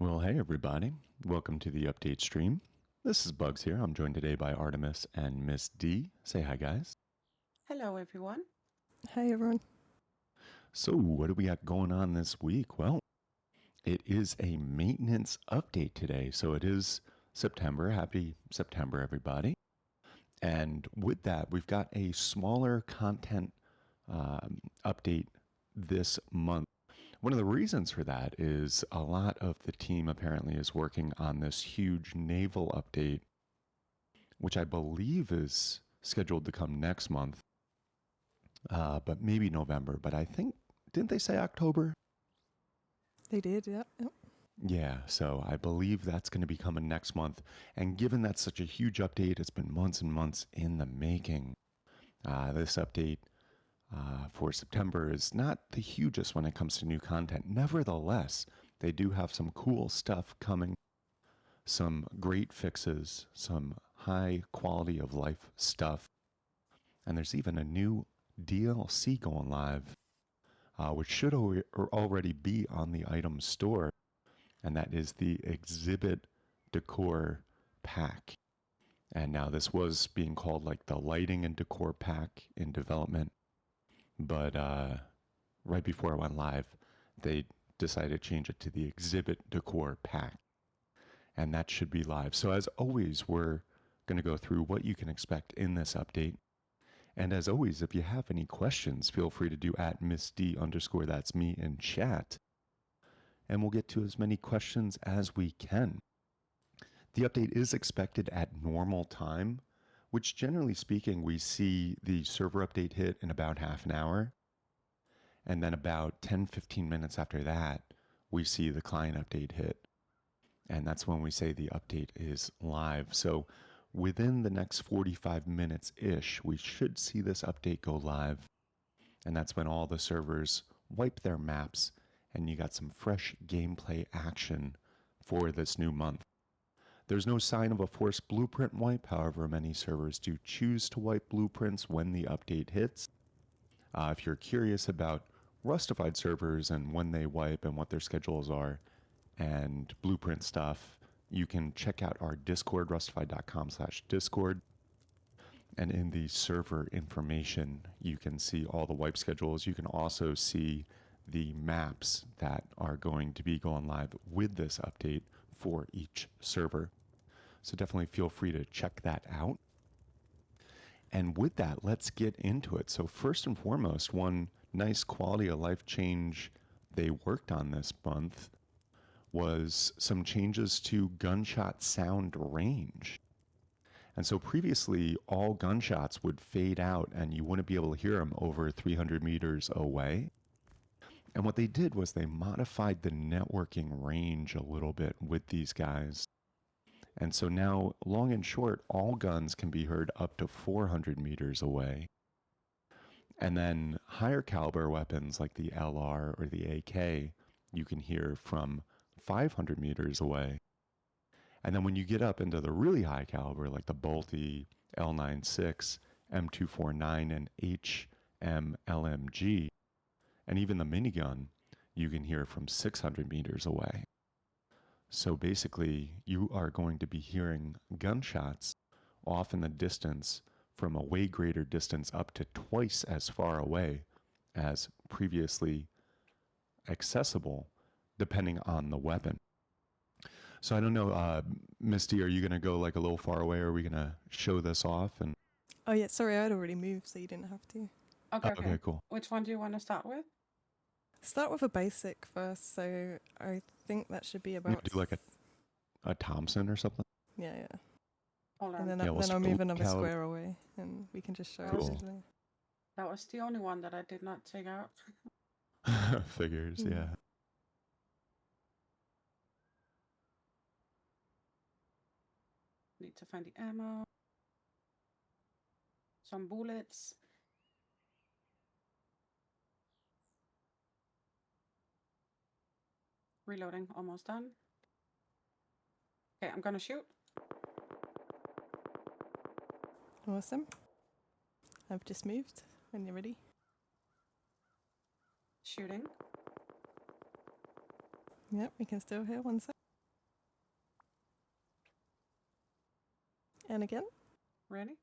Well, hey everybody. Welcome to the update stream. This is Bugs here. I'm joined today by Artemis and Miss D. Say hi, guys. Hello, everyone. Hi, everyone. So, what do we got going on this week? Well, it is a maintenance update today. So, it is September. Happy September, everybody. And with that, we've got a smaller content update this month. One of the reasons for that is a lot of the team apparently is working on this huge Naval update, which I believe is scheduled to come next month, but maybe November. But I think, didn't they say October? They did, yeah. Yep. Yeah, so I believe that's going to be coming next month. And given that's such a huge update, it's been months and months in the making. This update for September is not the hugest when it comes to new content. Nevertheless, they do have some cool stuff coming, some great fixes, some high quality of life stuff. And there's even a new DLC going live, which should already be on the item store. And that is the Exhibit Decor Pack. And now this was being called like the Lighting and Decor Pack in development. But right before I went live, they decided to change it to the Exhibit Decor Pack. And that should be live. So as always, we're going to go through what you can expect in this update. And as always, if you have any questions, feel free to do at MissD_, that's me, in chat. And we'll get to as many questions as we can. The update is expected at normal time, which generally speaking, we see the server update hit in about half an hour. And then about 10-15 minutes after that, we see the client update hit. And that's when we say the update is live. So within the next 45 minutes-ish, we should see this update go live. And that's when all the servers wipe their maps and you got some fresh gameplay action for this new month. There's no sign of a forced blueprint wipe. However, many servers do choose to wipe blueprints when the update hits. If you're curious about Rustafied servers and when they wipe and what their schedules are and blueprint stuff, you can check out our Discord, rustafied.com/Discord. And in the server information, you can see all the wipe schedules. You can also see the maps that are going to be going live with this update for each server. So definitely feel free to check that out. And with that, let's get into it. So first and foremost, one nice quality of life change they worked on this month was some changes to gunshot sound range. And so previously, all gunshots would fade out and you wouldn't be able to hear them over 300 meters away. And what they did was they modified the networking range a little bit with these guys. And so now, long and short, all guns can be heard up to 400 meters away. And then higher caliber weapons like the LR or the AK, you can hear from 500 meters away. And then when you get up into the really high caliber, like the Bolty, L96, M249, and HMLMG, and even the minigun, you can hear from 600 meters away. So basically, you are going to be hearing gunshots off in the distance from a way greater distance up to twice as far away as previously accessible, depending on the weapon. So I don't know, Misty, are you going to go like a little far away, or are we going to show this off? And Oh, yeah, sorry, I'd already moved, so you didn't have to. Okay. cool. Which one do you want to start with? Start with a basic first, so I think that should be about... Do like a Thompson or something? Yeah. Hold on. And then, Yeah, we'll then I'll move another caliber. square away, and we can just show Cool. it visually. That was the only one that I did not take out. Figures, yeah. Need to find the ammo. Some bullets. Reloading, almost done. Okay, I'm gonna shoot. Awesome. I've just moved, when you're ready. Shooting. Yep, we can still hear one sec. And again. Ready?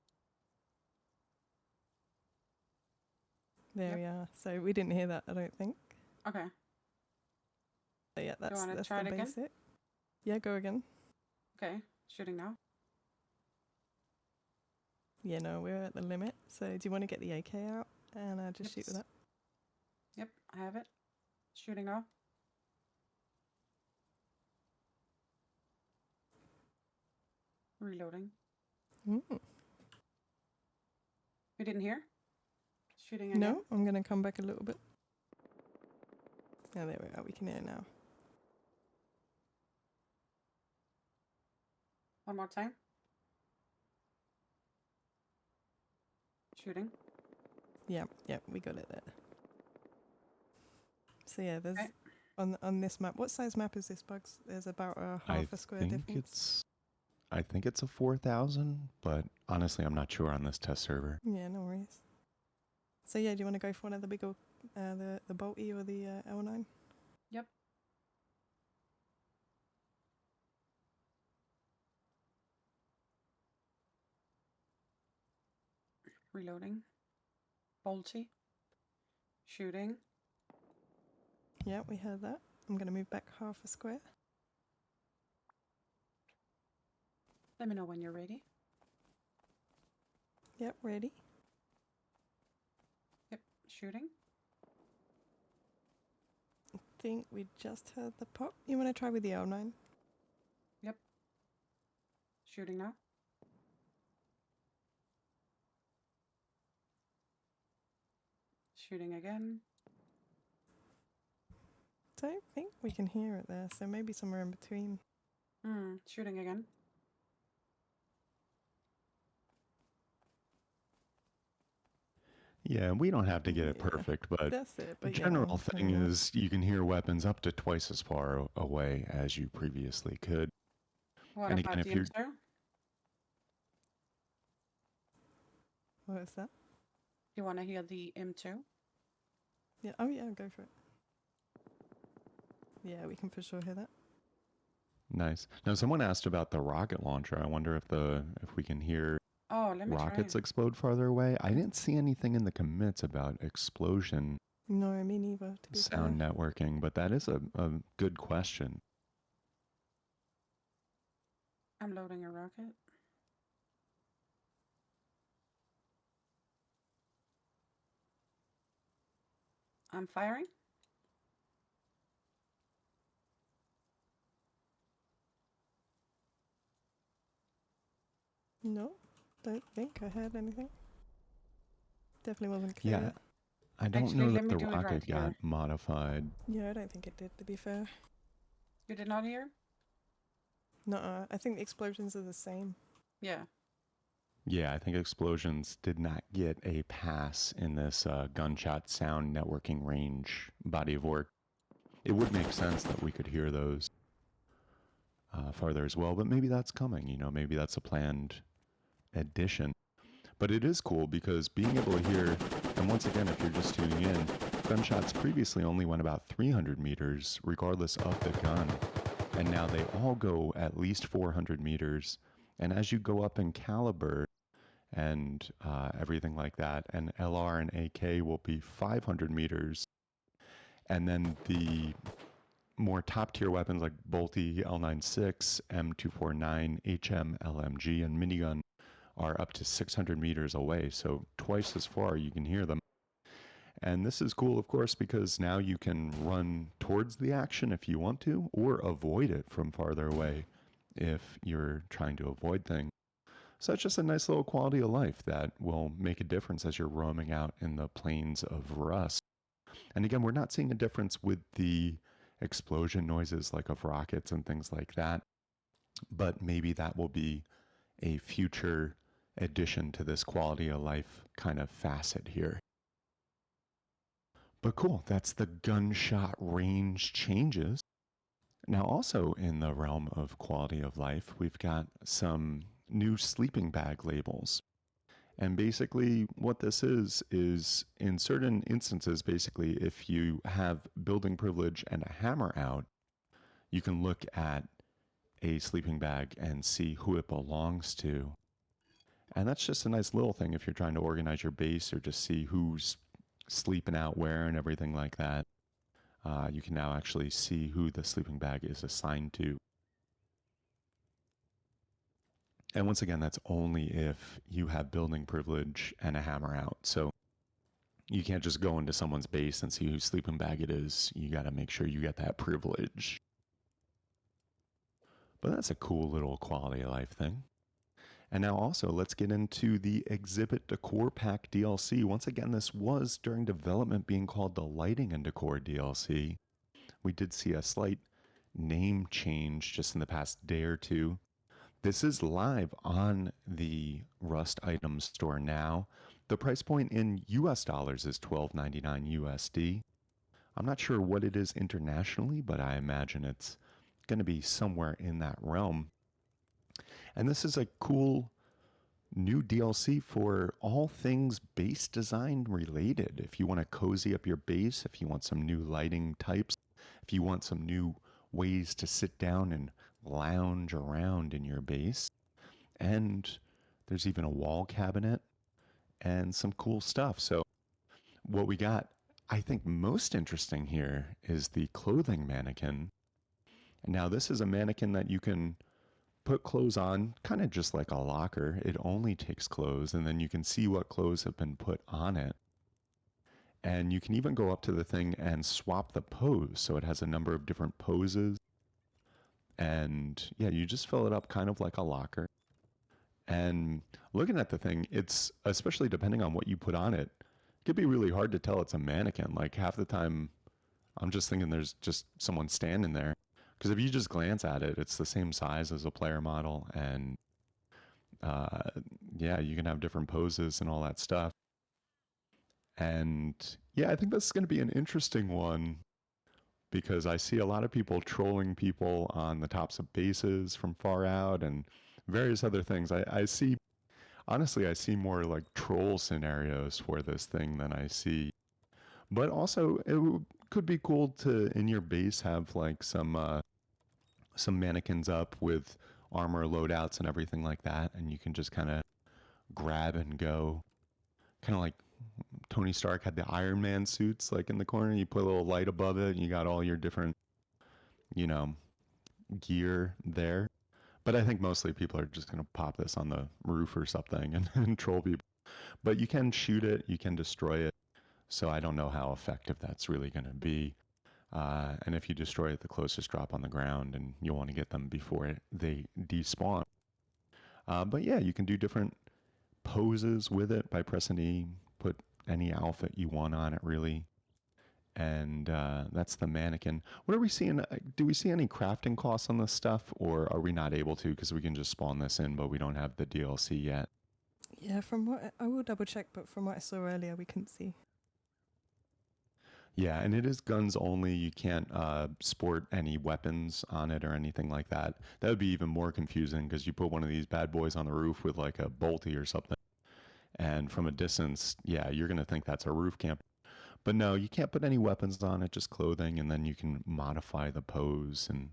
There Yep. we are. So we didn't hear that, I don't think. Okay. So yeah, that's wanna that's try the it again? basic. Yeah, go again. Okay. Shooting now. Yeah, no, we're at the limit. So do you want to get the AK out and just shoot with that? Yep, I have it. Shooting now. Reloading. Mm. You didn't hear? Shooting again. No, I'm going to come back a little bit. Oh, there we are. We can hear now. One more time. Shooting. Yeah, we got it there. So yeah, there's Okay. on this map. What size map is this, Bugs? There's about a half a square difference. I think it's a 4,000, but honestly, I'm not sure on this test server. Yeah, no worries. So yeah, do you want to go for one of the bigger, the bolty or the L9? Yep. Reloading. Bolty. Shooting. Yeah, we heard that. I'm going to move back half a square. Let me know when you're ready. Yep, ready. Yep. Shooting. Think we just heard the pop. You want to try with the L9? Yep. Shooting now. Shooting again. Don't think we can hear it there, so maybe somewhere in between. Shooting again. Yeah, we don't have to get it Yeah, perfect, but that's it. the But general yeah, thing is you can hear weapons up to twice as far away as you previously could. What And about again, the if you're M2? what was that? You want to hear the M2? Yeah. Oh yeah, go for it. Yeah, we can for sure hear that. nice. Now, someone asked about the rocket launcher. I wonder if we can hear Oh, let me rockets try. explode farther away. I didn't see anything in the commits about explosion No, me neither. To be sound fair. networking, but that is a good question. I'm loading a rocket. I'm firing. No, don't think I heard anything. Definitely wasn't Yeah, clear. I don't Actually, know let that me the do it right rocket here. got modified. Yeah, I don't think it did. To be fair. You did not hear? No, I think the explosions are the same. Yeah. Yeah, I think explosions did not get a pass in this gunshot sound networking range body of work. It would make sense that we could hear those farther as well, but maybe that's coming. Maybe that's a planned addition. But it is cool because being able to hear, and once again, if you're just tuning in, gunshots previously only went about 300 meters, regardless of the gun. And now they all go at least 400 meters. And as you go up in caliber and everything like that, an LR and AK will be 500 meters. And then the more top tier weapons like Bolty, L96, M249, HM, LMG, and minigun are up to 600 meters away, so twice as far you can hear them. And this is cool, of course, because now you can run towards the action if you want to, or avoid it from farther away if you're trying to avoid things. So that's just a nice little quality of life that will make a difference as you're roaming out in the plains of Rust. And again, we're not seeing a difference with the explosion noises like of rockets and things like that, but maybe that will be a future addition to this quality of life kind of facet here. But cool, that's the gunshot range changes. Now, also in the realm of quality of life, we've got some new sleeping bag labels. And basically, what this is in certain instances, basically, if you have building privilege and a hammer out, you can look at a sleeping bag and see who it belongs to. And that's just a nice little thing if you're trying to organize your base or just see who's sleeping out where and everything like that. You can now actually see who the sleeping bag is assigned to. And once again, that's only if you have building privilege and a hammer out. So you can't just go into someone's base and see whose sleeping bag it is. You got to make sure you get that privilege. But that's a cool little quality of life thing. And now also, let's get into the Exhibit Decor Pack DLC. Once again, this was during development being called the Lighting and Decor DLC. We did see a slight name change just in the past day or two. This is live on the Rust item store now. The price point in US dollars is $12.99 USD. I'm not sure what it is internationally, but I imagine it's going to be somewhere in that realm. And this is a cool new DLC for all things base design related. If you want to cozy up your base, if you want some new lighting types, if you want some new ways to sit down and lounge around in your base. And there's even a wall cabinet and some cool stuff. So, what we got, I think, most interesting here is the clothing mannequin. Now, this is a mannequin that you can put clothes on, kind of just like a locker. It only takes clothes, and then you can see what clothes have been put on it. And you can even go up to the thing and swap the pose. So it has a number of different poses. And yeah, you just fill it up kind of like a locker. And looking at the thing, it's especially depending on what you put on it, it could be really hard to tell it's a mannequin. Like half the time, I'm just thinking there's just someone standing there. Because if you just glance at it, it's the same size as a player model. And uh, yeah, you can have different poses and all that stuff. And yeah, I think this is going to be an interesting one because I see a lot of people trolling people on the tops of bases from far out and various other things. I see, honestly, I see more like troll scenarios for this thing than I see. But also, could be cool to in your base have like some mannequins up with armor loadouts and everything like that, and you can just kind of grab and go, kind of like Tony Stark had the Iron Man suits like in the corner. You put a little light above it, and you got all your different, you know, gear there. But I think mostly people are just going to pop this on the roof or something and troll people. But you can shoot it, you can destroy it. So I don't know how effective that's really going to be. And if you destroy it, the closest drop on the ground, and you'll want to get them before they despawn. But yeah, you can do different poses with it by pressing E, put any outfit you want on it, really. And that's the mannequin. What are we seeing? Do we see any crafting costs on this stuff, or are we not able to because we can just spawn this in, but we don't have the DLC yet? Yeah, from what I will double check, but from what I saw earlier, we couldn't see. Yeah, and it is guns only. You can't sport any weapons on it or anything like that. That would be even more confusing because you put one of these bad boys on the roof with like a bolty or something, and from a distance, yeah, you're gonna think that's a roof camp. But no, you can't put any weapons on it, just clothing, and then you can modify the pose and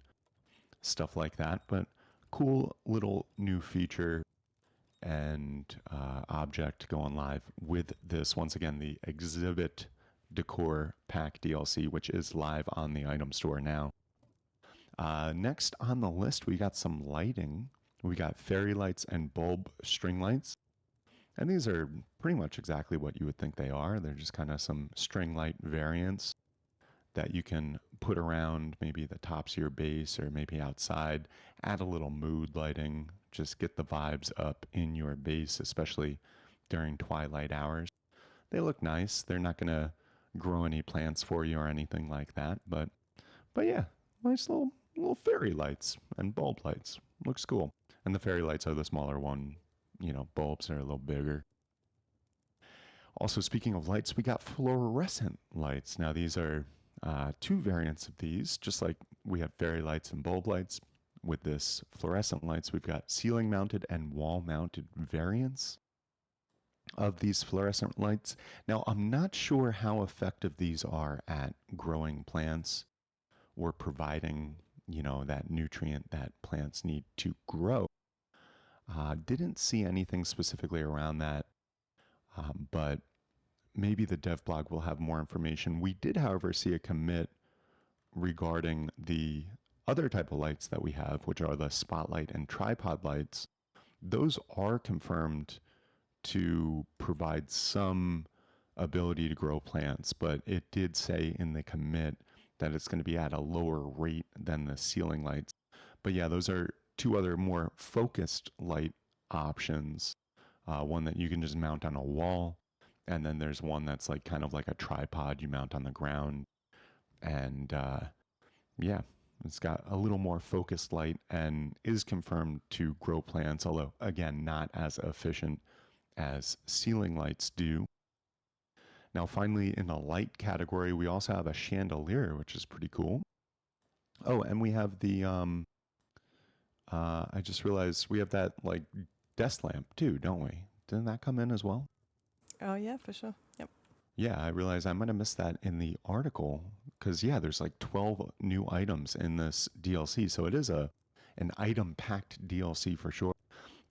stuff like that. But cool little new feature and object going live with this. Once again, the Exhibit Decor Pack DLC, which is live on the item store now. Next on the list, we got some lighting. We got fairy lights and bulb string lights. And these are pretty much exactly what you would think they are. They're just kind of some string light variants that you can put around maybe the tops of your base or maybe outside. Add a little mood lighting, just get the vibes up in your base, especially during twilight hours. They look nice. They're not going to grow any plants for you or anything like that, but yeah, nice little fairy lights and bulb lights. Looks cool. And the fairy lights are the smaller one. Bulbs are a little bigger. Also, speaking of lights, we got fluorescent lights. Now, these are two variants of these, just like we have fairy lights and bulb lights. With this fluorescent lights, we've got ceiling mounted and wall mounted variants of these fluorescent lights. Now, I'm not sure how effective these are at growing plants or providing, that nutrient that plants need to grow. Didn't see anything specifically around that, but maybe the dev blog will have more information. We did, however, see a commit regarding the other type of lights that we have, which are the spotlight and tripod lights. Those are confirmed to provide some ability to grow plants, but it did say in the commit that it's going to be at a lower rate than the ceiling lights. But yeah, those are two other more focused light options. One that you can just mount on a wall, and then there's one that's like kind of like a tripod you mount on the ground. And yeah, it's got a little more focused light and is confirmed to grow plants, although again, not as efficient as ceiling lights do. Now, finally, in the light category, we also have a chandelier, which is pretty cool. Oh, and we have the I just realized we have that like desk lamp too, don't we? Didn't that come in as well? Oh yeah, for sure. Yep. Yeah, I realized I might have missed that in the article because yeah, there's like 12 new items in this DLC, so it is an item-packed DLC for sure.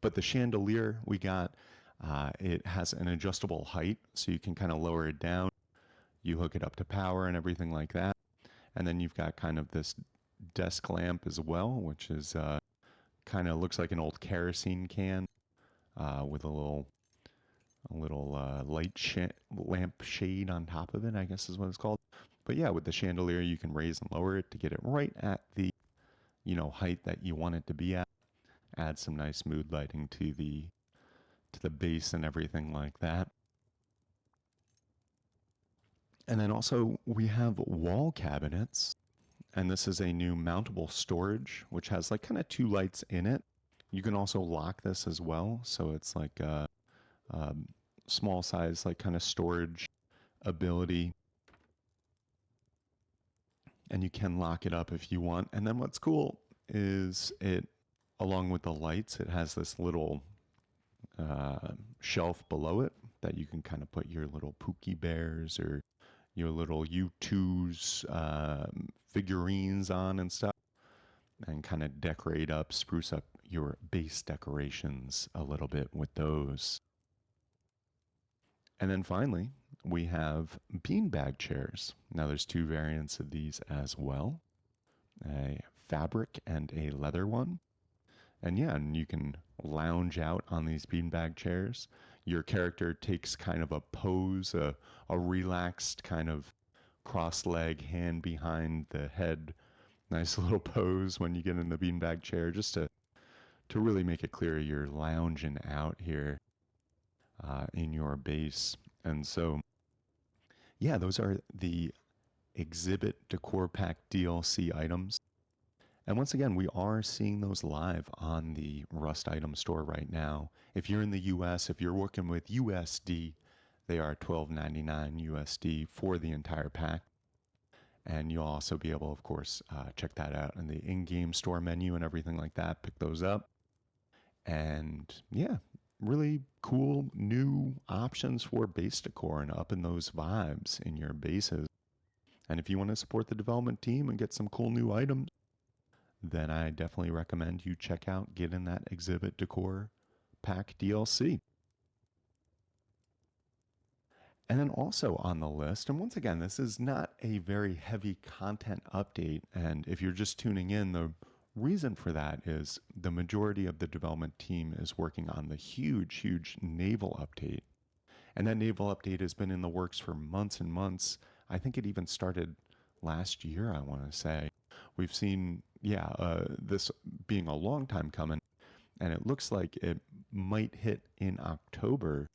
But the chandelier we got, it has an adjustable height, so you can kind of lower it down. You hook it up to power and everything like that, and then you've got kind of this desk lamp as well, which is kind of looks like an old kerosene can with a little lamp shade on top of it, I guess is what it's called. But yeah, with the chandelier, you can raise and lower it to get it right at the height that you want it to be at. Add some nice mood lighting to the base and everything like that. And then also we have wall cabinets, and this is a new mountable storage which has like kind of two lights in it. You can also lock this as well, so it's like a small size like kind of storage ability, and you can lock it up if you want. And then what's cool is it, along with the lights, it has this little shelf below it that you can kind of put your little Pookie Bears or your little U2's figurines on and stuff, and kind of decorate up, spruce up your base decorations a little bit with those. And then finally, we have beanbag chairs. Now there's two variants of these as well, a fabric and a leather one. And yeah, and you can lounge out on these beanbag chairs. Your character takes kind of a pose, a relaxed kind of cross leg, hand behind the head, nice little pose when you get in the beanbag chair, just to really make it clear you're lounging out here in your base. And so, yeah, those are the exhibit decor pack DLC items. And once again, we are seeing those live on the Rust item store right now. If you're in the US, if you're working with USD, they are $12.99 USD for the entire pack. And you'll also be able, of course, check that out in the in-game store menu and everything like that. Pick those up. And yeah, really cool new options for base decor and upping those vibes in your bases. And if you want to support the development team and get some cool new items, then I definitely recommend you check out getting that exhibit decor pack DLC. And then also on the list, and once again, this is not a very heavy content update. And if you're just tuning in, the reason for that is the majority of the development team is working on the huge Naval update. And that Naval update has been in the works for months and months. I think it even started last year, I want to say. We've seen, this being a long time coming, and it looks like it might hit in October.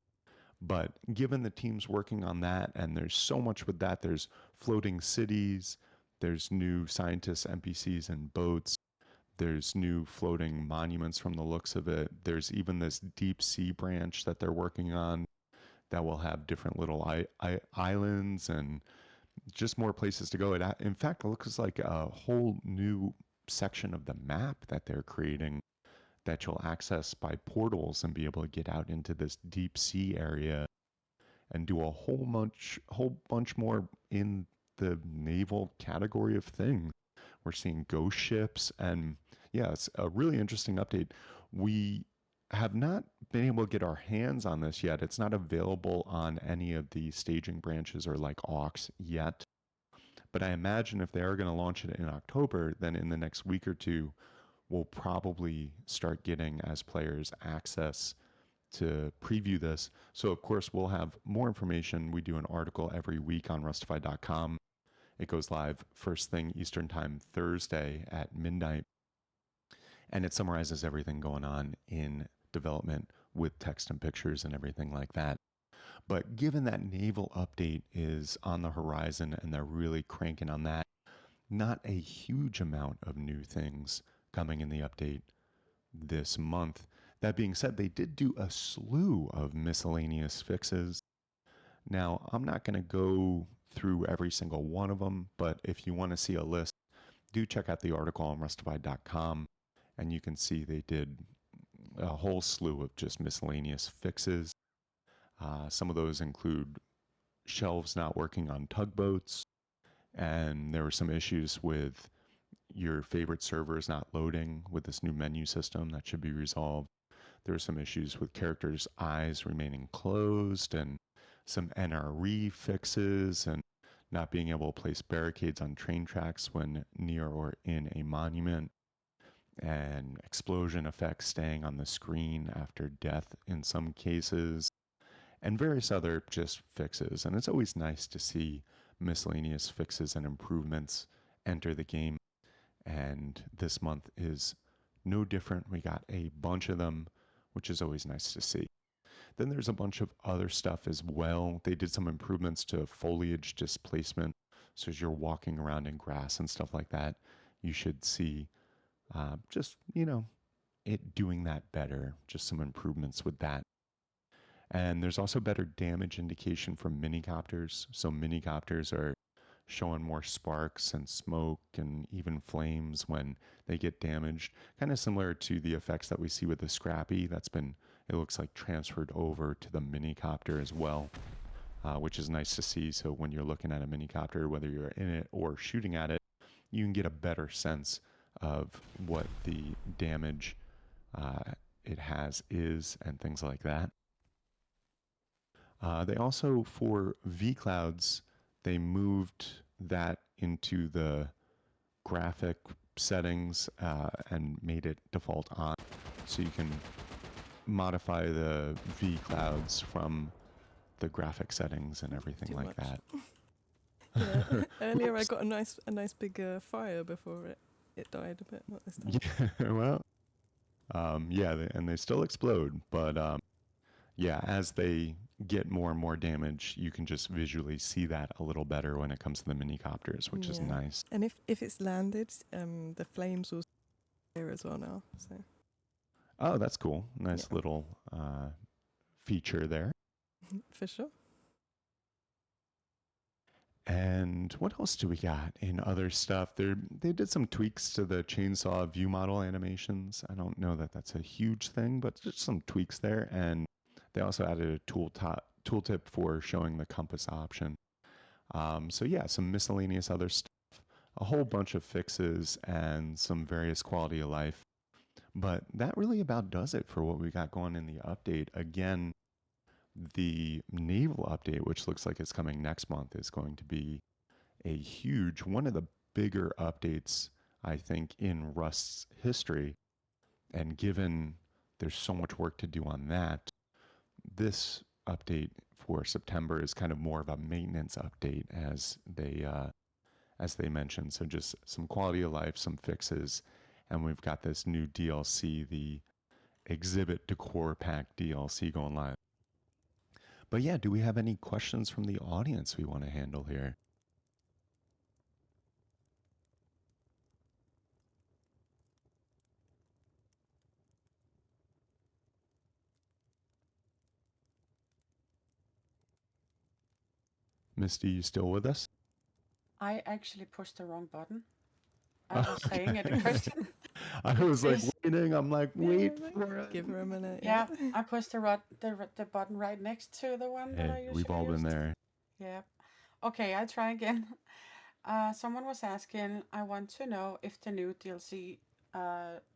But given the teams working on that, and there's so much with that, there's floating cities, there's new scientists, NPCs, and boats, there's new floating monuments from the looks of it. There's even this deep sea branch that they're working on that will have different little islands and just more places to go. In fact, it looks like a whole new section of the map that they're creating that you'll access by portals and be able to get out into this deep sea area and do a whole bunch more in the naval category of things. We're seeing ghost ships, and yeah, it's a really interesting update. We have not been able to get our hands on this yet. It's not available on any of the staging branches or like aux yet. But I imagine if they are going to launch it in October, then in the next week or two, we'll probably start getting, as players, access to preview this. So, of course, we'll have more information. We do an article every week on Rustafied.com. It goes live first thing Eastern Time Thursday at midnight. And it summarizes everything going on in development with text and pictures and everything like that. But given that Naval update is on the horizon and they're really cranking on that, not a huge amount of new things coming in the update this month. That being said, they did do a slew of miscellaneous fixes. Now, I'm not going to go through every single one of them, but if you want to see a list, do check out the article on rustified.com, and you can see they did a whole slew of just miscellaneous fixes. Some of those include shelves not working on tugboats, and there were some issues with your favorite servers not loading with this new menu system that should be resolved. There were some issues with characters' eyes remaining closed and some NRE fixes and not being able to place barricades on train tracks when near or in a monument, and explosion effects staying on the screen after death in some cases, and various other just fixes. And it's always nice to see miscellaneous fixes and improvements enter the game. And this month is no different. We got a bunch of them, which is always nice to see. Then there's a bunch of other stuff as well. They did some improvements to foliage displacement. So as you're walking around in grass and stuff like that, you should see just, it doing that better. Just some improvements with that. And there's also better damage indication from minicopters. So minicopters are showing more sparks and smoke and even flames when they get damaged. Kind of similar to the effects that we see with the Scrappy. That's been, it looks like, transferred over to the minicopter as well, which is nice to see. So when you're looking at a minicopter, whether you're in it or shooting at it, you can get a better sense of what the damage it has is and things like that. They also, for V-Clouds, they moved that into the graphic settings and made it default on. So you can modify the V-Clouds from the graphic settings and everything Too like much. that. Yeah, earlier I got a nice big fire before it died a bit, not this time. Yeah, well, and they still explode, but yeah, as they get more and more damage, you can just visually see that a little better when it comes to the minicopters, which is nice. And if it's landed, the flames will here as well now. So. Oh, that's cool. Nice little feature there. For sure. And what else do we got in other stuff? They did some tweaks to the chainsaw view model animations. I don't know that that's a huge thing, but just some tweaks there. And they also added a tooltip for showing the compass option. So yeah, some miscellaneous other stuff, a whole bunch of fixes, and some various quality of life. But that really about does it for what we got going in the update. Again, the Naval update, which looks like it's coming next month, is going to be a huge, one of the bigger updates, I think, in Rust's history. And given there's so much work to do on that, this update for September is kind of more of a maintenance update, as they mentioned. So just some quality of life, some fixes, and we've got this new DLC, the Exhibit Decor Pack DLC going live. But yeah, do we have any questions from the audience we want to handle here? Misty, you still with us? I actually pushed the wrong button. I was saying it a question. I was like Yes. waiting. I'm like, wait for it. Give her a minute. Yeah, I pushed the button right next to the one that I Hey, usually we've all been used. there. Yeah. Okay, I try again. Someone was asking, I want to know if the new DLC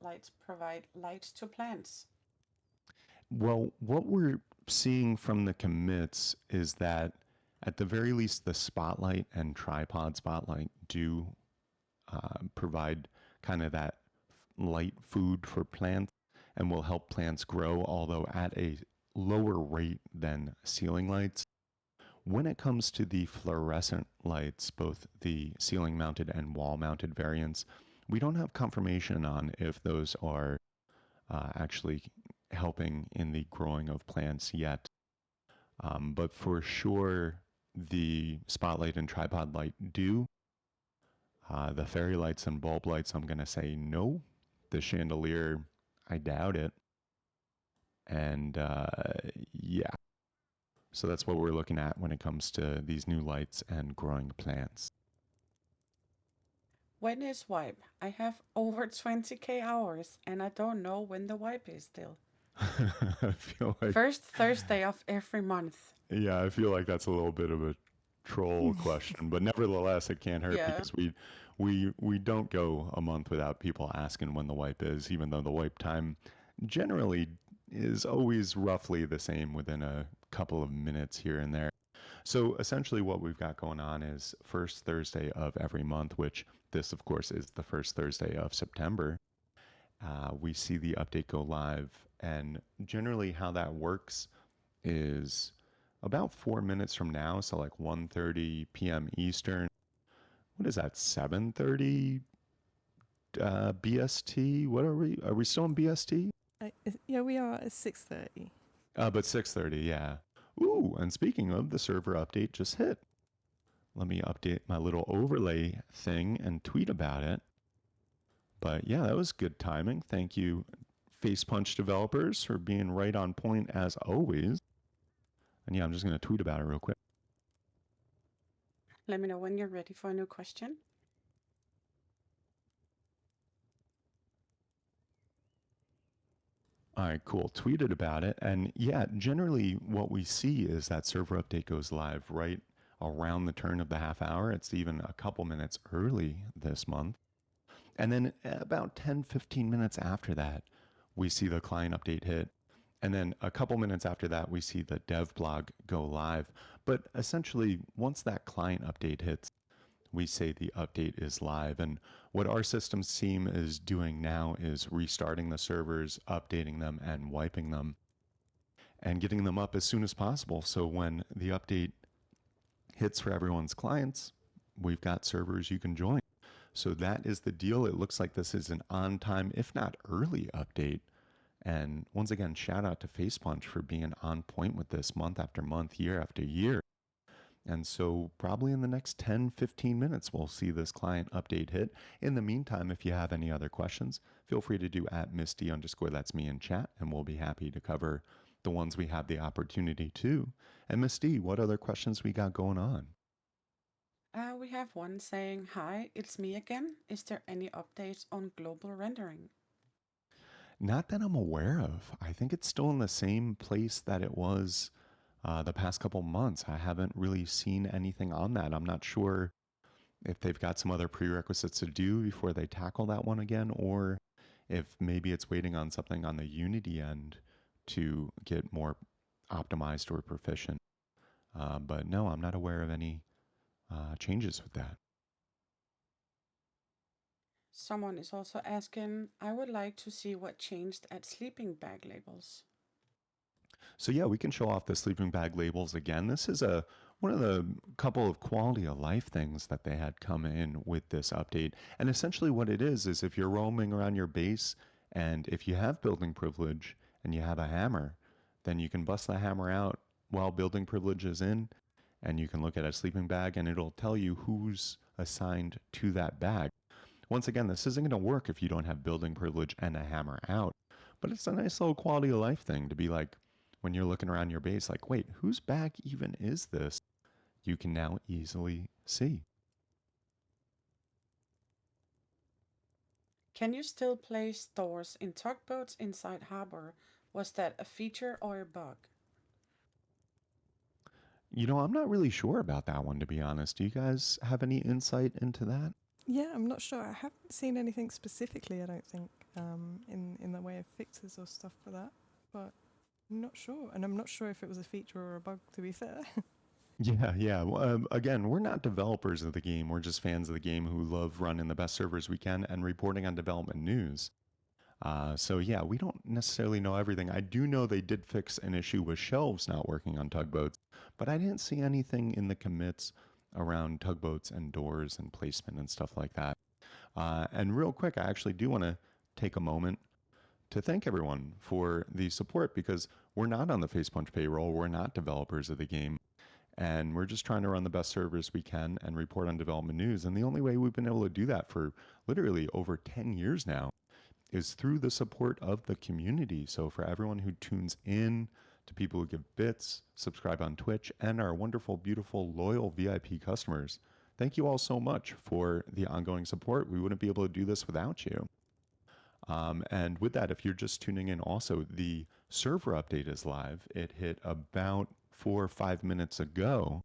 lights provide lights to plants. Well, what we're seeing from the commits is that at the very least, the spotlight and tripod spotlight do provide kind of that light food for plants and will help plants grow, although at a lower rate than ceiling lights. When it comes to the fluorescent lights, both the ceiling mounted and wall mounted variants, we don't have confirmation on if those are actually helping in the growing of plants yet. But for sure, the spotlight and tripod light do. The fairy lights and bulb lights, I'm going to say no. The chandelier, I doubt it. And yeah, so that's what we're looking at when it comes to these new lights and growing plants. When is wipe? I have over 20k hours and I don't know when the wipe is still. I feel like, First Thursday of every month. yeah, I feel like that's a little bit of a troll question, but nevertheless, it can't hurt Yeah. because we don't go a month without people asking when the wipe is, even though the wipe time generally is always roughly the same within a couple of minutes here and there. So essentially, what we've got going on is first Thursday of every month, which this, of course, is the first Thursday of September. We see the update go live, and generally, how that works is about 4 minutes from now, so like 1:30 p.m. Eastern. What is that? 7:30 BST? What are we? Are we still in BST? Yeah, we are at 6:30. But 6:30, yeah. Ooh, and speaking of, the server update just hit. Let me update my little overlay thing and tweet about it. But yeah, that was good timing. Thank you, Facepunch developers, for being right on point as always. And yeah, I'm just going to tweet about it real quick. Let me know when you're ready for a new question. All right, cool. Tweeted about it. And yeah, generally what we see is that server update goes live right around the turn of the half hour. It's even a couple minutes early this month. And then about 10, 15 minutes after that, we see the client update hit. And then a couple minutes after that, we see the dev blog go live. But essentially, once that client update hits, we say the update is live. And what our systems team is doing now is restarting the servers, updating them, and wiping them, and getting them up as soon as possible. So when the update hits for everyone's clients, we've got servers you can join. So that is the deal. It looks like this is an on time, if not early update. And once again, shout out to Facepunch for being on point with this month after month, year after year. And so, probably in the next 10, 15 minutes, we'll see this client update hit. In the meantime, if you have any other questions, feel free to do at Misty _ that's me in chat, and we'll be happy to cover the ones we have the opportunity to. And Misty, what other questions we got going on? We have one saying, "Hi, it's me again. Is there any updates on global rendering?" Not that I'm aware of. I think it's still in the same place that it was the past couple months. I haven't really seen anything on that. I'm not sure if they've got some other prerequisites to do before they tackle that one again, or if maybe it's waiting on something on the Unity end to get more optimized or proficient. But no, I'm not aware of any changes with that. Someone is also asking, "I would like to see what changed at sleeping bag labels." So yeah, we can show off the sleeping bag labels again. This is one of the couple of quality of life things that they had come in with this update. And essentially what it is if you're roaming around your base and if you have building privilege and you have a hammer, then you can bust the hammer out while building privilege is in, and you can look at a sleeping bag and it'll tell you who's assigned to that bag. Once again, this isn't going to work if you don't have building privilege and a hammer out, but it's a nice little quality of life thing to be like, when you're looking around your base, like, wait, whose bag even is this? You can now easily see. Can you still place stores in tugboats inside harbor? Was that a feature or a bug? I'm not really sure about that one, to be honest. Do you guys have any insight into that? Yeah, I'm not sure. I haven't seen anything specifically, I don't think, in the way of fixes or stuff for that. But I'm not sure, and I'm not sure if it was a feature or a bug, to be fair. Yeah. Well, again, we're not developers of the game. We're just fans of the game who love running the best servers we can and reporting on development news. So yeah, we don't necessarily know everything. I do know they did fix an issue with shelves not working on tugboats, but I didn't see anything in the commits around tugboats and doors and placement and stuff like that. And real quick, I actually do want to take a moment to thank everyone for the support because we're not on the Facepunch payroll. We're not developers of the game. And we're just trying to run the best servers we can and report on development news. And the only way we've been able to do that for literally over 10 years now is through the support of the community. So for everyone who tunes in, to people who give bits, subscribe on Twitch, and our wonderful, beautiful, loyal VIP customers, thank you all so much for the ongoing support. We wouldn't be able to do this without you. And with that, if you're just tuning in, also the server update is live. It hit about 4 or 5 minutes ago.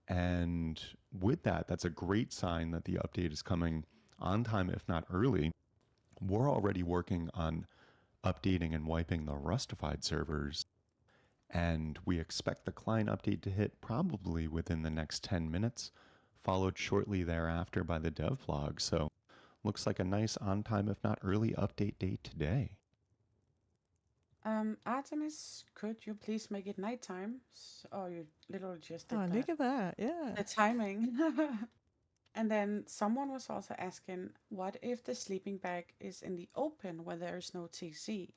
And with that, that's a great sign that the update is coming on time, if not early. We're already working on updating and wiping the Rustafied servers, and we expect the client update to hit probably within the next 10 minutes, followed shortly thereafter by the dev blog. So looks like a nice on time, if not early, update date today. Artemis, could you please make it nighttime? Oh, you literally just did Oh, that. look at that! Yeah. The timing. And then someone was also asking, what if the sleeping bag is in the open where there is no TC?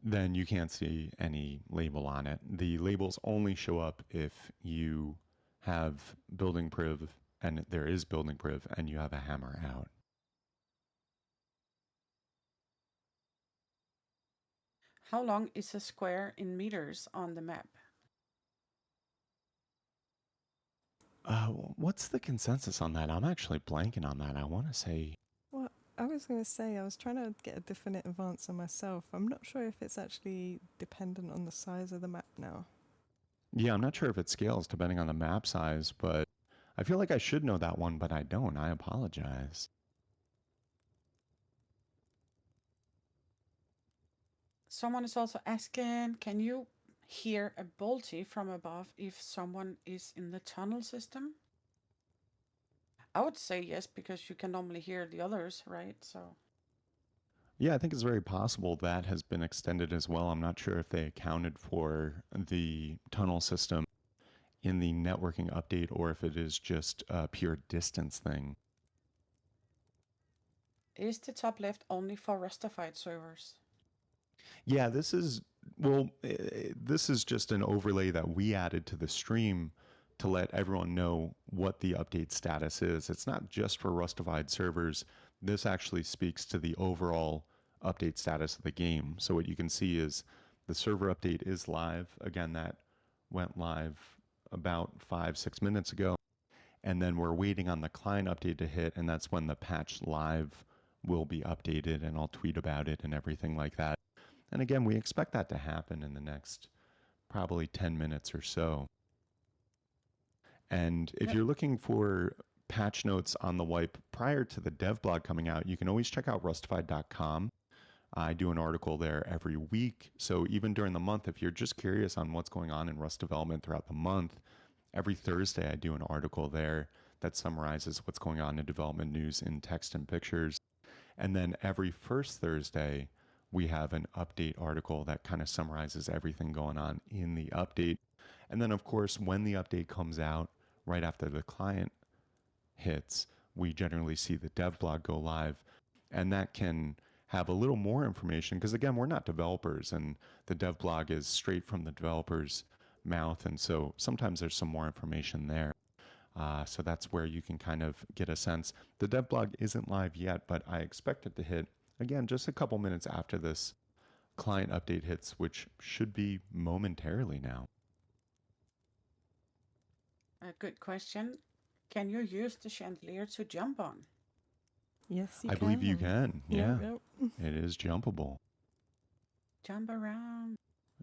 Then you can't see any label on it. The labels only show up if you have building priv and there is building priv and you have a hammer out. How long is a square in meters on the map? What's the consensus on that? I'm actually blanking on that. I want to say, Well, I was going to say, I was trying to get a definitive answer myself. I'm not sure if it's actually dependent on the size of the map now. yeah, I'm not sure if it scales depending on the map size, but I feel like I should know that one, but I don't. I apologize. Someone is also asking, can you hear a bolty from above if someone is in the tunnel system? I would say yes, because you can normally hear the others, right? So Yeah, I think it's very possible that has been extended as well. I'm not sure if they accounted for the tunnel system in the networking update or if it is just a pure distance thing. is the top left only for Rustafied servers? Yeah, this is just an overlay that we added to the stream to let everyone know what the update status is. It's not just for Rustified servers. This actually speaks to the overall update status of the game. So what you can see is the server update is live. Again, that went live about 5-6 minutes ago. And then we're waiting on the client update to hit, and that's when the patch live will be updated, and I'll tweet about it and everything like that. And again, we expect that to happen in the next probably 10 minutes or so. And if Yep. you're looking for patch notes on the wipe prior to the dev blog coming out, you can always check out rustified.com. I do an article there every week. So even during the month, if you're just curious on what's going on in Rust development throughout the month, every Thursday I do an article there that summarizes what's going on in development news in text and pictures. And then every first Thursday, we have an update article that kind of summarizes everything going on in the update. And then, of course, when the update comes out, right after the client hits, we generally see the dev blog go live. And that can have a little more information because, again, we're not developers and the dev blog is straight from the developer's mouth. And so sometimes there's some more information there. So that's where you can kind of get a sense. The dev blog isn't live yet, but I expect it to hit, again, just a couple minutes after this client update hits, which should be momentarily now. A good question. Can you use the chandelier to jump on? Yes, you I can. believe you can. Yeah, Yep. it is jumpable. Jump around.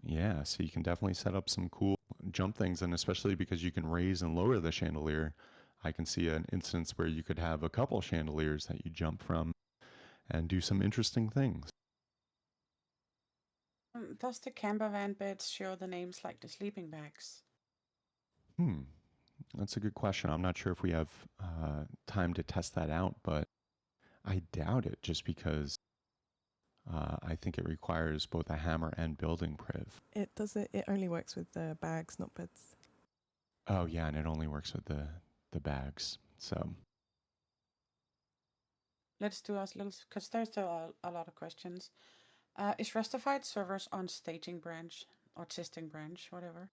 Yeah, so you can definitely set up some cool jump things, and especially because you can raise and lower the chandelier, I can see an instance where you could have a couple chandeliers that you jump from and do some interesting things. Does the camper van beds show the names like the sleeping bags? Hmm, that's a good question. I'm not sure if we have time to test that out, but I doubt it just because I think it requires both a hammer and building priv. It does it. It only works with the bags, not beds. Oh yeah, and it only works with the bags. So Let's do us little, because there's still a lot of questions. Is Rustafied servers on staging branch or testing branch, whatever?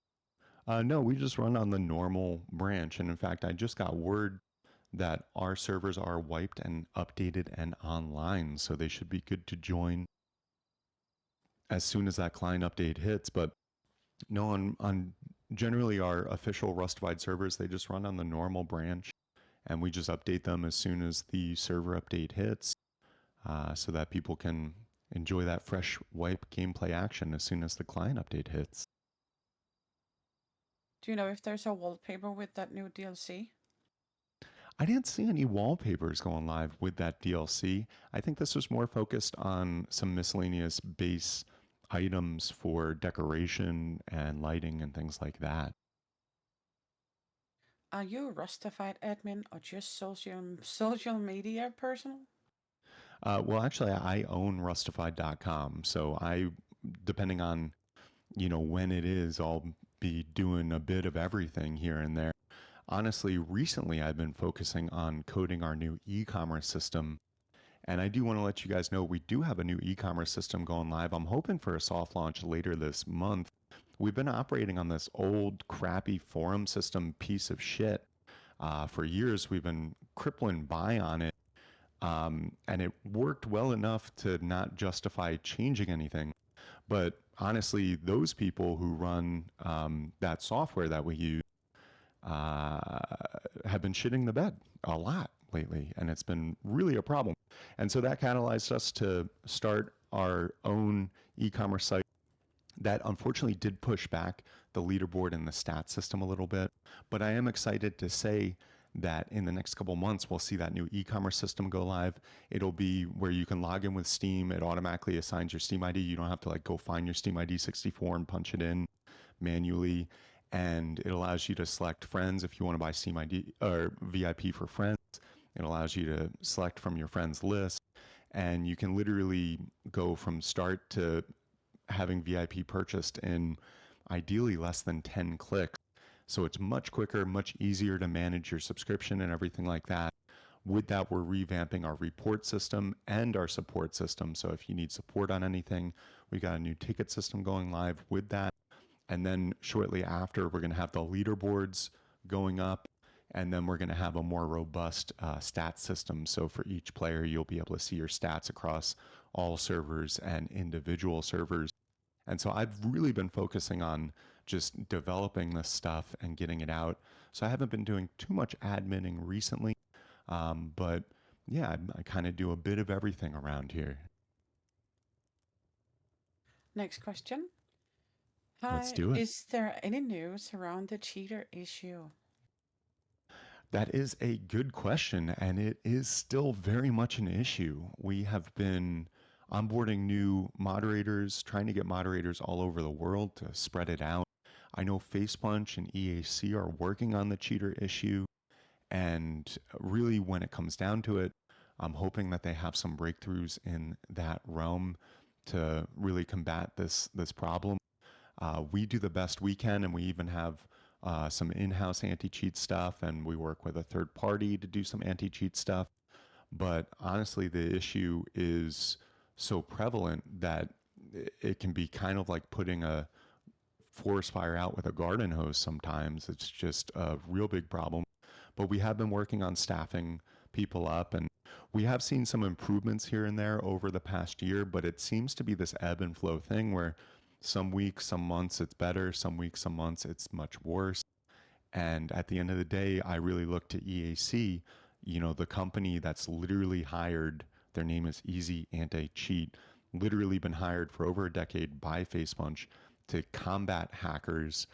no, we just run on the normal branch, and in fact, I just got word that our servers are wiped and updated and online, so they should be good to join as soon as that client update hits. But no, on generally our official Rustified servers, they just run on the normal branch, and we just update them as soon as the server update hits, so that people can enjoy that fresh wipe gameplay action as soon as the client update hits. Do you know if there's a wallpaper with that new DLC? I didn't see any wallpapers going live with that DLC. I think this was more focused on some miscellaneous base items for decoration and lighting and things like that. Are you a Rustafied admin or just social media person? Well, actually, I own Rustified.com, so depending on when it is, I'll be doing a bit of everything here and there. Honestly, recently I've been focusing on coding our new e-commerce system. And I do want to let you guys know we do have a new e commerce system going live. I'm hoping for a soft launch later this month. We've been operating on this old, crappy forum system piece of shit for years. We've been crippling by on it. And it worked well enough to not justify changing anything. But honestly, those people who run that software that we use uh, have been shitting the bed a lot lately, and it's been really a problem. And so that catalyzed us to start our own e-commerce site that unfortunately did push back the leaderboard and the stat system a little bit. But I am excited to say that in the next couple months, we'll see that new e-commerce system go live. It'll be where you can log in with Steam. It automatically assigns your Steam ID. You don't have to like go find your Steam ID 64 and punch it in manually. And it allows you to select friends if you want to buy Steam ID or VIP for friends. It allows you to select from your friends list. And you can literally go from start to having VIP purchased in ideally less than 10 clicks. So it's much quicker, much easier to manage your subscription and everything like that. With that, we're revamping our report system and our support system. So if you need support on anything, we got a new ticket system going live with that. And then shortly after, we're going to have the leaderboards going up. And then we're going to have a more robust stat system. So for each player, you'll be able to see your stats across all servers and individual servers. And so I've really been focusing on just developing this stuff and getting it out. So I haven't been doing too much adminning recently. But yeah, I kind of do a bit of everything around here. Next question. Let's Hi, do it. is there any news around the cheater issue? That is a good question, and it is still very much an issue. We have been onboarding new moderators, trying to get moderators all over the world to spread it out. I know Facepunch and EAC are working on the cheater issue, and really, when it comes down to it, I'm hoping that they have some breakthroughs in that realm to really combat this problem. We do the best we can, and we even have some in-house anti-cheat stuff, and we work with a third party to do some anti-cheat stuff. But honestly, the issue is so prevalent that it can be kind of like putting a forest fire out with a garden hose sometimes. It's just a real big problem. But we have been working on staffing people up, and we have seen some improvements here and there over the past year, but it seems to be this ebb and flow thing where some weeks, some months it's better, some weeks, some months it's much worse. And at the end of the day, I really look to EAC, the company that's literally hired, their name is Easy Anti Cheat, literally been hired for over a decade by Facepunch to combat hackers.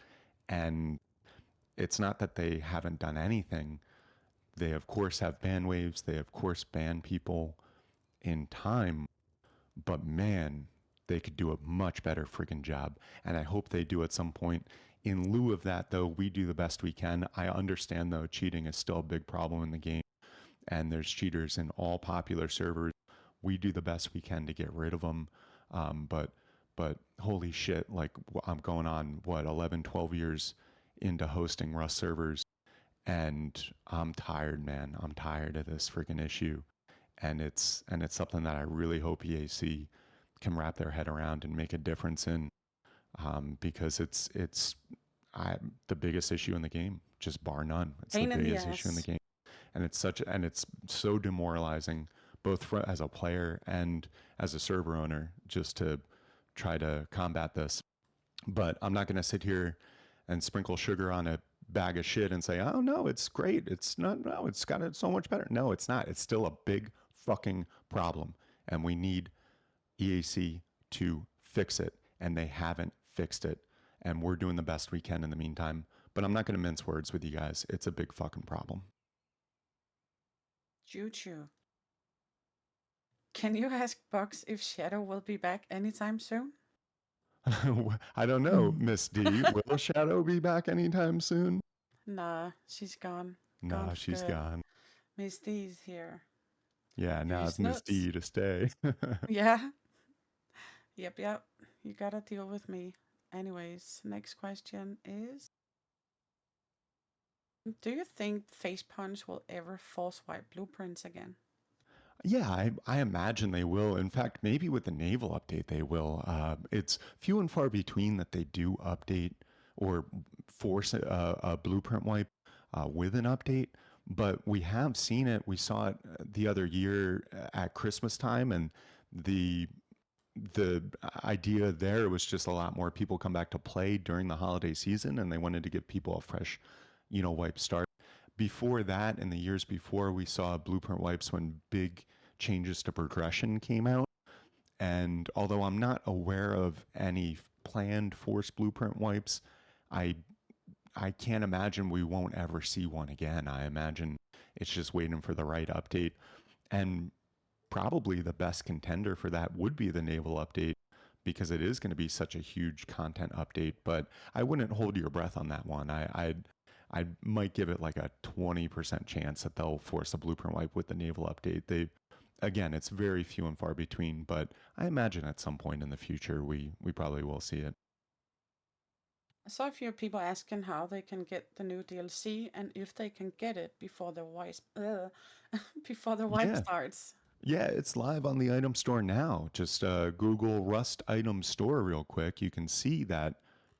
And it's not that they haven't done anything. They, of course, have ban waves. They, of course, ban people in time. But man, they could do a much better freaking job. And I hope they do at some point. In lieu of that, though, we do the best we can. I understand, though, cheating is still a big problem in the game, and there's cheaters in all popular servers. We do the best we can to get rid of them. But holy shit, like I'm going on what 11, 12 years into hosting Rust servers, and I'm tired, man. I'm tired of this freaking issue, and it's something that I really hope EAC can wrap their head around and make a difference in, because it's the biggest issue in the game, just bar none. It's the Pain in the biggest issue in the ass. game, and it's so demoralizing, both as a player and as a server owner, just to try to combat this. But I'm not going to sit here and sprinkle sugar on a bag of shit and say, oh no, it's great. It's not, no, it's got it so much better. No, it's not. It's still a big fucking problem. And we need EAC to fix it. And they haven't fixed it. And we're doing the best we can in the meantime. But I'm not going to mince words with you guys. It's a big fucking problem. Choo choo. Can you ask Box if Shadow will be back anytime soon? I don't know, Miss D. Will Shadow be back anytime soon? Nah, she's gone. Gone No, for she's good. gone. Miss D's here. Yeah, You now it's Miss snoots. D to stay. Yeah. Yep. You gotta deal with me. Anyways, next question is, do you think face punch will ever force wipe blueprints again? Yeah, I imagine they will. In fact, maybe with the Naval update, they will. It's few and far between that they do update or force a blueprint wipe with an update, but we have seen it. We saw it the other year at Christmas time, and the the idea there was just a lot more people come back to play during the holiday season, and they wanted to give people a fresh, wipe start. Before that, in the years before, we saw blueprint wipes when big changes to progression came out. And although I'm not aware of any planned forced blueprint wipes, I I can't imagine we won't ever see one again. I imagine it's just waiting for the right update. And probably the best contender for that would be the Naval update, because it is going to be such a huge content update. But I wouldn't hold your breath on that one. I might give it like a 20% chance that they'll force a blueprint wipe with the Naval update. They Again, it's very few and far between, but I imagine at some point in the future we probably will see it. I saw a few people asking how they can get the new DLC and if they can get it before the wipe before the wipe Yeah. starts. Yeah, it's live on the item store now. Just Google Rust item store real quick. You can see that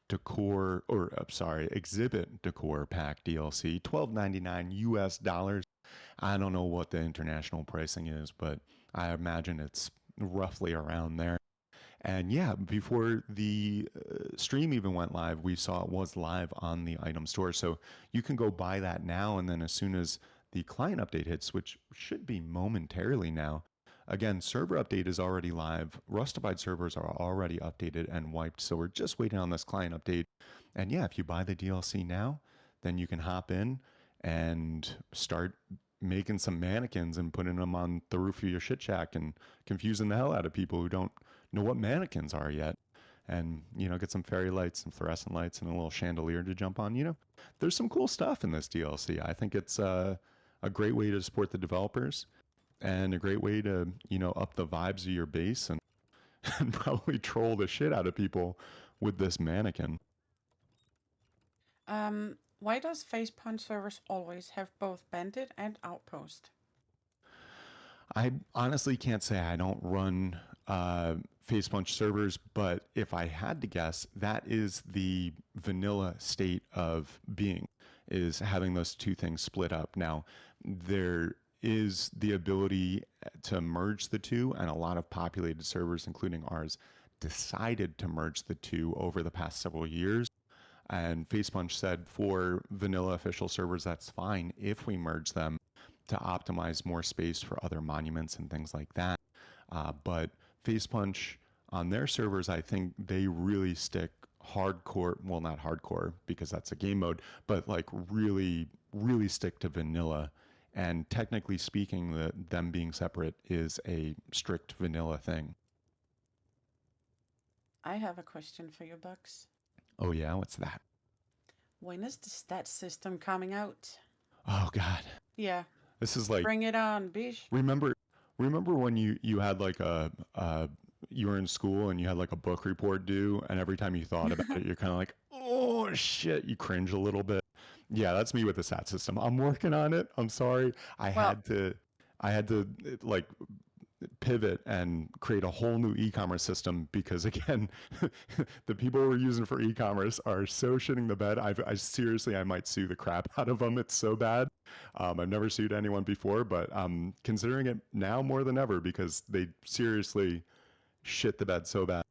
decor, or sorry, exhibit decor pack DLC, $12.99 US dollars. I don't know what the international pricing is, but I imagine it's roughly around there. And yeah, before the stream even went live, we saw it was live on the item store. So you can go buy that now. And then as soon as the client update hits, which should be momentarily now, again, server update is already live. Rustafied servers are already updated and wiped. So we're just waiting on this client update. And yeah, if you buy the DLC now, then you can hop in and start making some mannequins and putting them on the roof of your shit shack and confusing the hell out of people who don't know what mannequins are yet, and get some fairy lights and fluorescent lights and a little chandelier to jump on. There's some cool stuff in this DLC. I think it's a great way to support the developers, and a great way to up the vibes of your base, and, and probably troll the shit out of people with this mannequin. Why does face punch servers always have both bandit and outpost? I honestly can't say. I don't run face punch servers, but if I had to guess, that is the vanilla state of being, is having those two things split up. Now, there is the ability to merge the two, and a lot of populated servers, including ours, decided to merge the two over the past several years. And Facepunch said for vanilla official servers, that's fine if we merge them to optimize more space for other monuments and things like that. But Facepunch on their servers, I think they really stick hardcore, well, not hardcore because that's a game mode, but like really, really stick to vanilla. And technically speaking, them being separate is a strict vanilla thing. I have a question for you, Bugs. Oh yeah, what's that? When is the stat system coming out? Oh God, Yeah, this is like bring it on, bish. remember when you had like a you were in school and you had like a book report due, and every time you thought about it, you're kind of like, oh shit, you cringe a little bit. Yeah, that's me with the SAT system. I'm working on it. I'm sorry. Well, I had to like pivot and create a whole new e-commerce system because again the people we're using for e-commerce are so shitting the bed. I seriously, I might sue the crap out of them. It's so bad. I've never sued anyone before, but I'm considering it now more than ever because they seriously shit the bed so bad.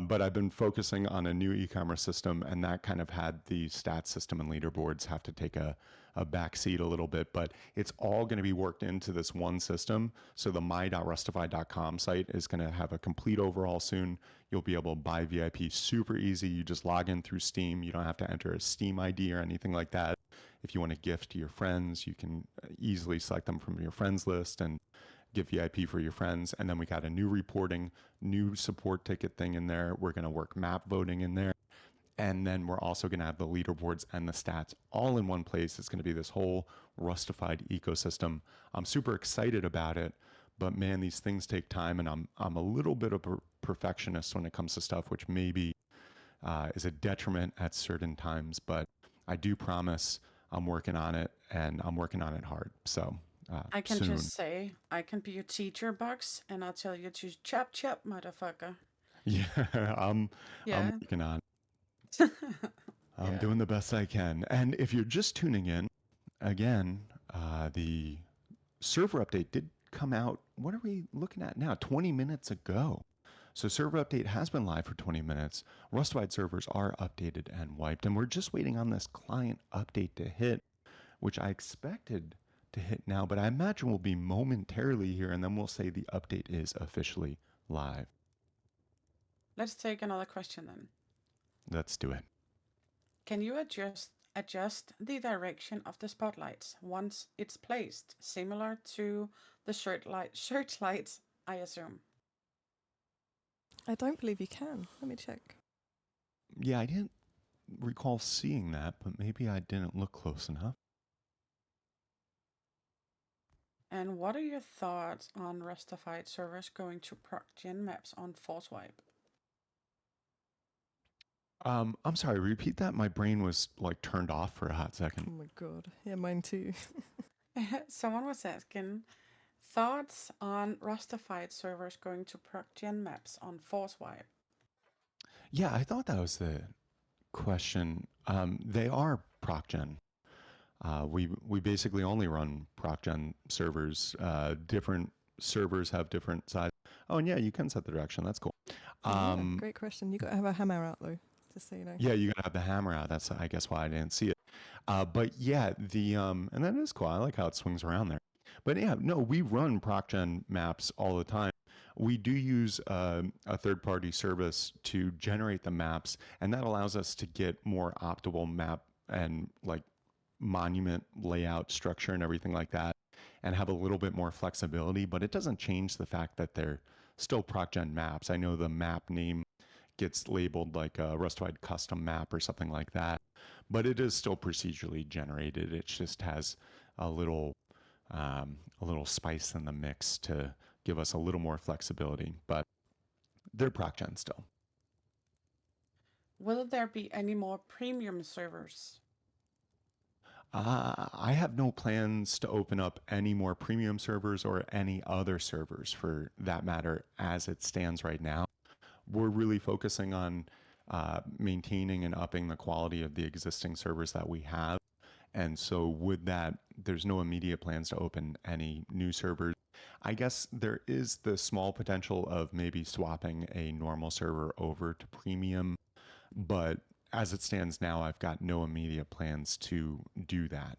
But I've been focusing on a new e-commerce system, and that kind of had the stats system and leaderboards have to take a backseat a little bit. But it's all going to be worked into this one system. So the my.rustafied.com site is going to have a complete overhaul soon. You'll be able to buy VIP super easy. You just log in through Steam. You don't have to enter a Steam ID or anything like that. If you want to gift to your friends, you can easily select them from your friends list and get VIP for your friends. And then we got a new reporting, new support ticket thing in there. We're going to work map voting in there. And then we're also going to have the leaderboards and the stats all in one place. It's going to be this whole Rustafied ecosystem. I'm super excited about it, but man, these things take time, and I'm a little bit of a perfectionist when it comes to stuff, which maybe is a detriment at certain times. But I do promise I'm working on it, and I'm working on it hard. So I can soon. just say, I can be your teacher, Bugs, and I'll tell you to chop chop, motherfucker. Yeah, I'm Yeah. working on. I'm Yeah. doing the best I can. And if you're just tuning in, again, the server update did come out. What are we looking at now? 20 minutes ago. So server update has been live for 20 minutes. Rustwide servers are updated and wiped, and we're just waiting on this client update to hit, which I expected to hit now, but I imagine will be momentarily here, and then we'll say the update is officially live. Let's take another question then. Let's do it. Can you adjust the direction of the spotlights once it's placed, similar to the searchlights, I assume? I don't believe you can. Let me check. Yeah, I didn't recall seeing that, but maybe I didn't look close enough. And what are your thoughts on Rustafied servers going to proc gen maps on Force Wipe? I'm sorry, repeat that. My brain was like turned off for a hot second. Oh my god. Yeah, mine too. Someone was asking thoughts on Rustafied servers going to proc gen maps on Force Wipe. Yeah, I thought that was the question. They are ProcGen. We basically only run ProcGen servers. Different servers have different size. Oh, and yeah, you can set the direction. That's cool. Yeah, great question. You got to have a hammer out though, just so you know. Yeah, you gotta have the hammer out. That's I guess why I didn't see it. But yeah, the and that is cool. I like how it swings around there. But yeah, no, we run ProcGen maps all the time. We do use a third-party service to generate the maps, and that allows us to get more optimal map and like monument layout structure and everything like that, and have a little bit more flexibility. But it doesn't change the fact that they're still ProcGen maps. I know the map name gets labeled like a Rustified custom map or something like that, but it is still procedurally generated. It just has a little spice in the mix to give us a little more flexibility. But they're ProcGen still. Will there be any more premium servers? I have no plans to open up any more premium servers or any other servers for that matter as it stands right now. We're really focusing on maintaining and upping the quality of the existing servers that we have. And so, with that, there's no immediate plans to open any new servers. I guess there is the small potential of maybe swapping a normal server over to premium, but as it stands now, I've got no immediate plans to do that.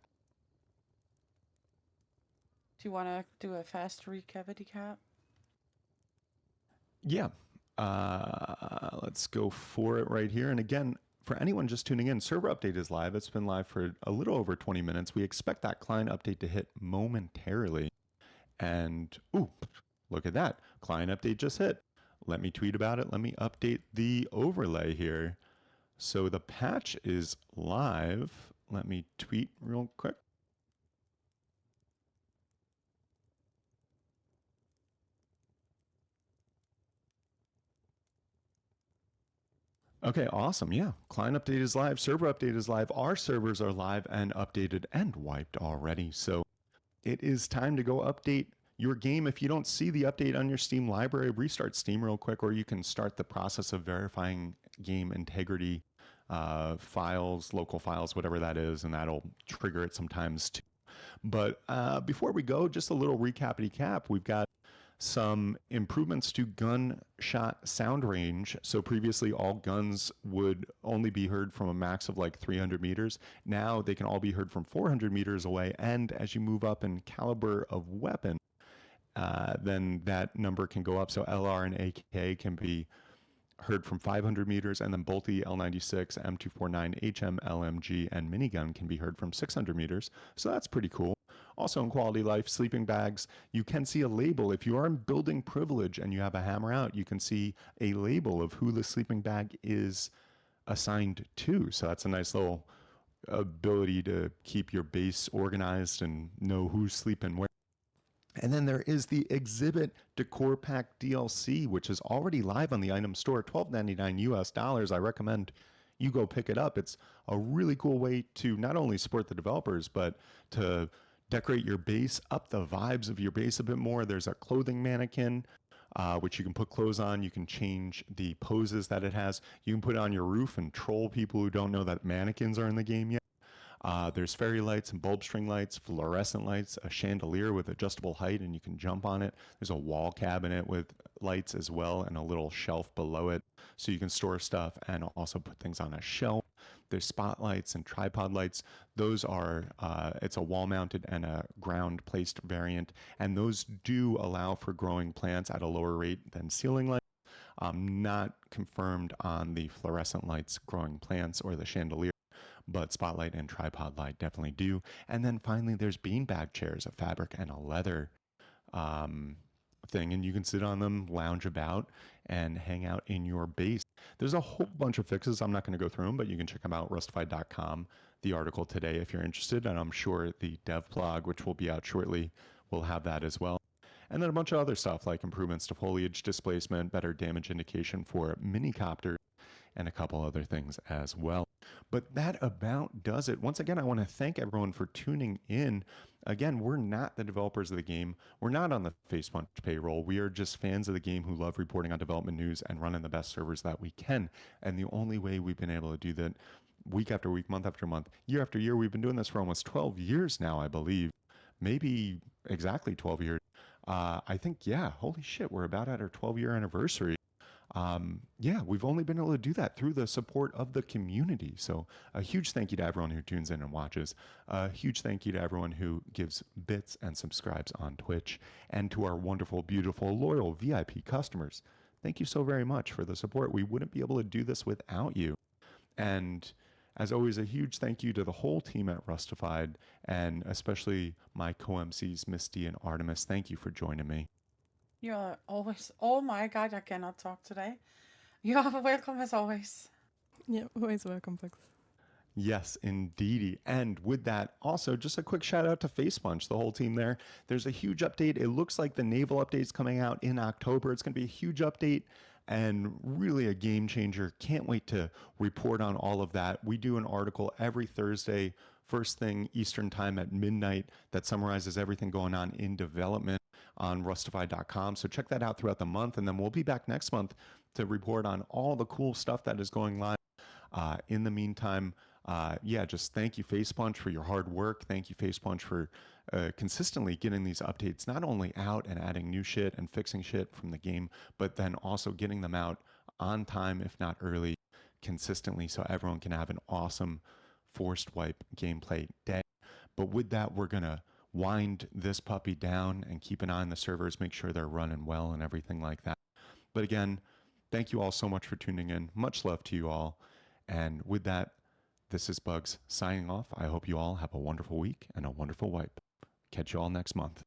Do you want to do a fast recap? Yeah. Let's go for it right here. And again, for anyone just tuning in, server update is live. It's been live for a little over 20 minutes. We expect that client update to hit momentarily. And, ooh, look at that. Client update just hit. let me tweet about it. Let me update the overlay here. So the patch is live. Let me tweet real quick. Okay, awesome. Yeah. Client update is live. Server update is live. Our servers are live and updated and wiped already. So it is time to go update your game. If you don't see the update on your Steam library, restart Steam real quick, or you can start the process of verifying game integrity files, local files, whatever that is, and that'll trigger it sometimes too. But before we go, just a little recapity cap. We've got some improvements to gunshot sound range. So previously, all guns would only be heard from a max of like 300 meters. Now they can all be heard from 400 meters away. And as you move up in caliber of weapon, then that number can go up. So LR and AK can be heard from 500 meters, and then Bolty, L96, M249, HM, LMG, and minigun can be heard from 600 meters. So that's pretty cool. Also in quality life, sleeping bags, you can see a label. If you are in building privilege and you have a hammer out, you can see a label of who the sleeping bag is assigned to. So that's a nice little ability to keep your base organized and know who's sleeping where. And then there is the Exhibit Decor Pack DLC, which is already live on the item store, $12.99 US dollars. I recommend you go pick it up. It's a really cool way to not only support the developers, but to decorate your base, up the vibes of your base a bit more. There's a clothing mannequin, which you can put clothes on. You can change the poses that it has. You can put it on your roof and troll people who don't know that mannequins are in the game yet. There's fairy lights and bulb string lights, fluorescent lights, a chandelier with adjustable height, and you can jump on it. There's a wall cabinet with lights as well, and a little shelf below it, so you can store stuff and also put things on a shelf. There's spotlights and tripod lights. Those are, it's a wall mounted and a ground placed variant, and those do allow for growing plants at a lower rate than ceiling lights. Not confirmed on the fluorescent lights growing plants or the chandelier, but spotlight and tripod light definitely do. And then finally, there's beanbag chairs, a fabric and a leather um, thing, and you can sit on them, lounge about, and hang out in your base. There's a whole bunch of fixes. I'm not going to go through them, but you can check them out, rustafied.com, the article today if you're interested, and I'm sure the dev blog, which will be out shortly, will have that as well. And then a bunch of other stuff like improvements to foliage displacement, better damage indication for minicopters, and a couple other things as well. But that about does it. Once again, I want to thank everyone for tuning in. Again, we're not the developers of the game. We're not on the FacePunch payroll. We are just fans of the game who love reporting on development news and running the best servers that we can. And the only way we've been able to do that week after week, month after month, year after year, we've been doing this for almost 12 years now, I believe. Maybe exactly 12 years. I think, yeah, holy shit, we're about at our 12-year anniversary. Yeah, we've only been able to do that through the support of the community. So a huge thank you to everyone who tunes in and watches. A huge thank you to everyone who gives bits and subscribes on Twitch, and to our wonderful, beautiful, loyal VIP customers. Thank you so very much for the support. We wouldn't be able to do this without you. And as always, a huge thank you to the whole team at Rustafied, and especially my co-MCs, Misty and Artemis. Thank you for joining me. You're always. Oh my god, I cannot talk today. You are welcome as always. Yeah, always welcome, Bugs. Yes, indeedy. And with that, also just a quick shout out to FacePunch, the whole team there. There's a huge update. It looks like the Naval update is coming out in October. It's going to be a huge update and really a game changer. Can't wait to report on all of that. We do an article every Thursday, first thing Eastern time at midnight, that summarizes everything going on in development on rustafied.com. So check that out throughout the month. And then we'll be back next month to report on all the cool stuff that is going live. In the meantime, yeah, just thank you, FacePunch, for your hard work. Thank you, FacePunch, for consistently getting these updates not only out and adding new shit and fixing shit from the game, but then also getting them out on time, if not early, consistently, so everyone can have an awesome forced wipe gameplay day. But with that, we're going to wind this puppy down and keep an eye on the servers, make sure they're running well and everything like that. But again, thank you all so much for tuning in. Much love to you all. And with that, this is Bugs signing off. I hope you all have a wonderful week and a wonderful wipe. Catch you all next month.